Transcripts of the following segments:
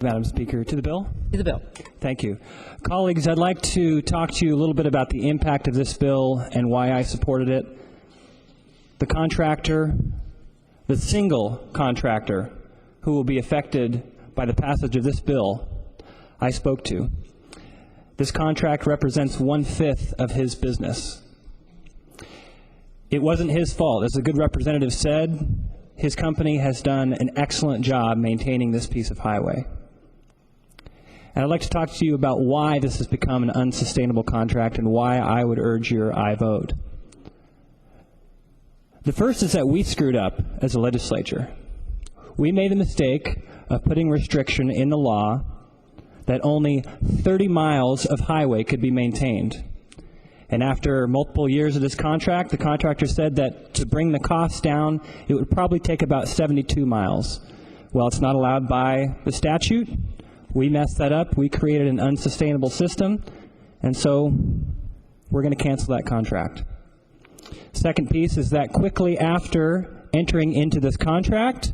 Madam Speaker. To the bill? To the bill. Thank you. Colleagues, I'd like to talk to you a little bit about the impact of this bill and why I supported it. The contractor, the single contractor who will be affected by the passage of this bill, I spoke to. This contract represents 1/5 of his business. It wasn't his fault. As a good representative said, his company has done an excellent job maintaining this piece of highway. And I'd like to talk to you about why this has become an unsustainable contract and why I would urge your aye vote. The first is that we screwed up as a legislature. We made the mistake of putting restriction in the law that only 30 miles of highway could be maintained. And after multiple years of this contract, the contractor said that to bring the costs down, it would probably take about 72 miles. Well, it's not allowed by the statute. We messed that up. We created an unsustainable system, and so we're going to cancel that contract. Second piece is that quickly after entering into this contract,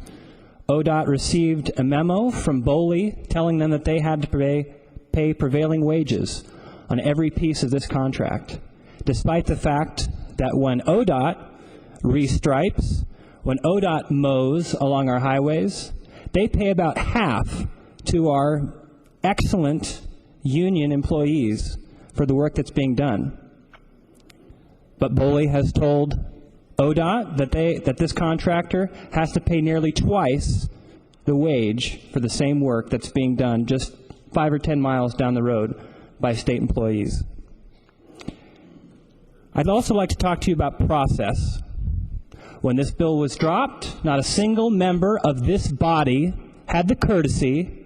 ODOT received a memo from Boley telling them that they had to pay prevailing wages on every piece of this contract, despite the fact that when ODOT restripes, when ODOT mows along our highways, they pay about half to our excellent union employees for the work that's being done. But Boley has told ODOT that this contractor has to pay nearly twice the wage for the same work that's being done just 5 or 10 miles down the road by state employees. I'd also like to talk to you about process. When this bill was dropped, not a single member of this body had the courtesy,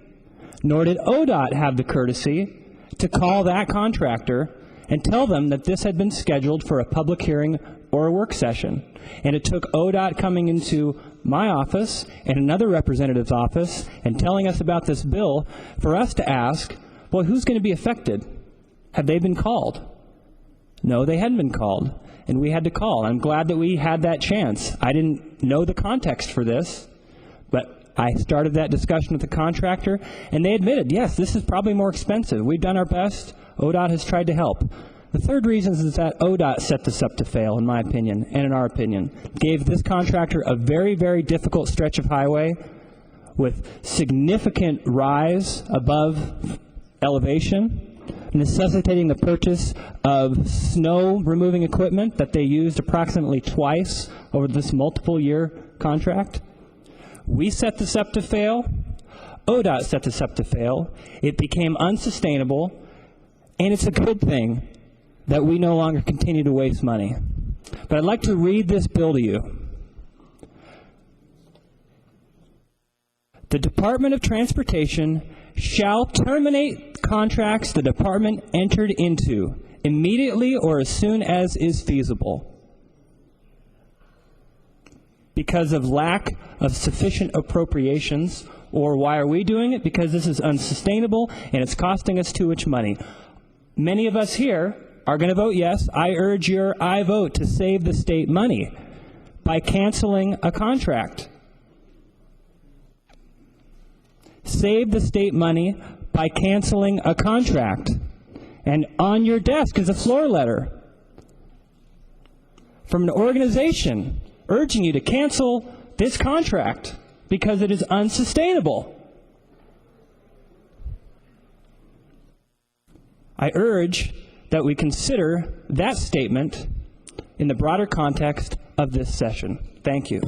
nor did ODOT have the courtesy, to call that contractor and tell them that this had been scheduled for a public hearing or a work session. And it took ODOT coming into my office and another representative's office and telling us about this bill for us to ask, well, who's going to be affected? Have they been called? No, they hadn't been called, and we had to call. I'm glad that we had that chance. I didn't know the context for this, but I started that discussion with the contractor, and they admitted, yes, this is probably more expensive. We've done our best. ODOT has tried to help. The third reason is that ODOT set this up to fail, in my opinion, and in our opinion. Gave this contractor a very, very difficult stretch of highway with significant rise above elevation, necessitating the purchase of snow removing equipment that they used approximately twice over this multiple year contract. We set this up to fail. ODOT set this up to fail. It became unsustainable, and it's a good thing that we no longer continue to waste money. But I'd like to read this bill to you. The Department of Transportation shall terminate contracts the department entered into immediately or as soon as is feasible because of lack of sufficient appropriations. Or why are we doing it? Because this is unsustainable and it's costing us too much money. Many of us here are going to vote yes. I urge your aye vote to save the state money by canceling a contract. Save the state money by canceling a contract. And on your desk is a floor letter from an organization urging you to cancel this contract because it is unsustainable. I urge that we consider that statement in the broader context of this session. Thank you.